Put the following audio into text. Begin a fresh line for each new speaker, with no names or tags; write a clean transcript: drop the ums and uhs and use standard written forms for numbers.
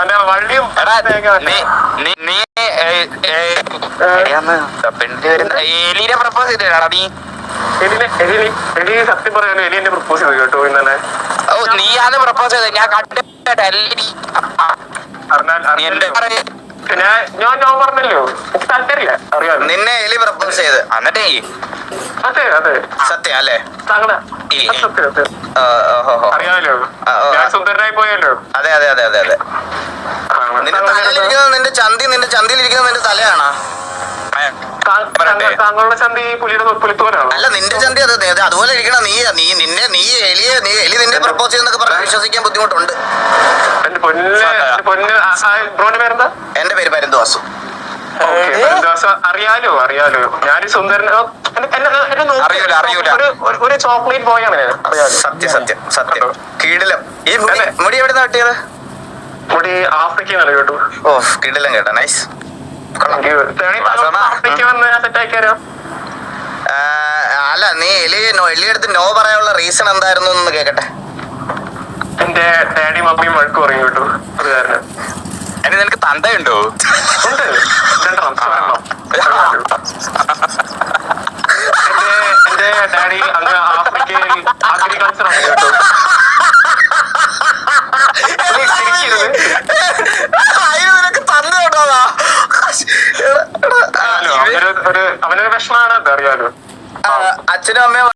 അല്ല വള്ളിയും
എലീനെ പ്രപ്പോസ് ചെയ്തേടാ നീ.
എലി സത്യം പറയാനോ എലി എന്നെ പ്രപ്പോസ് ചെയ്തു കേട്ടോ ഇന്നലെ.
ഓ നീയാണ് പ്രപ്പോസ് ചെയ്തത്, ഞാൻ കണ്ടിട്ട്.
ഞാൻ പറഞ്ഞല്ലോ താല്പര്യമില്ല അറിയാം.
നിന്നെ എലി പ്രപ്പോസ് ചെയ്ത് എന്നിട്ടേ
അതെ അതെ
സത്യം അല്ലേ?
അറിയാമല്ലോ ഞാൻ സുന്ദരനായി പോയല്ലോ.
അതെ അതെ അതെ അതെ അതെ. നിന്റെ തലയിലിരിക്കുന്നത് നിന്റെ ചന്തിയിലിരിക്കുന്നത് നിന്റെ തലയാണോ?
താങ്കളുടെ ചന്തി പുലിത്തോരാണോ?
അല്ല നിന്റെ ചന്തി അത് അതുപോലെ ഇരിക്കണം. എലി നിന്നെ പ്രപ്പോസ് ചെയ്യുന്നൊക്കെ പറഞ്ഞാൽ വിശ്വസിക്കാൻ ബുദ്ധിമുട്ടുണ്ട്.
പേരെന്താ?
എന്റെ പേര് പരന്തുവാസു.
അറിയാലോ ഞാൻ സുന്ദരനോ ഒരു ചോക്ലേറ്റ് ബോയ് ആണ്.
സത്യം കിടിലം. ഈ മുടി എവിടെ നിന്ന് കിട്ടിയത്?
മുടി ആഫ്രിക്കന്നാണ് കേട്ടു.
ഓ കിടിലം കേട്ടോ, നൈസ്. അല്ല നീ എലിയെടുത്ത് നോ പറയാനുള്ള റീസൺ എന്തായിരുന്നു എന്ന് കേക്കട്ടെ.
എന്റെ ഡാഡി മമ്മിയും വഴക്ക് പറയും കേട്ടു അത് കാരണം.
എനി നിനക്ക് തന്തയുണ്ടോ?
ഉണ്ട്, എന്റെ ഡാഡി അങ്ങ് ആഫ്രിക്കയിൽ അഗ്രികൾച്ചർ ആണ് കേട്ടോ.
നിനക്ക് തന്ത കേട്ടോതാ?
അവനൊരു വിഷമാണ് അറിയാലോ.
അച്ഛനും അമ്മയും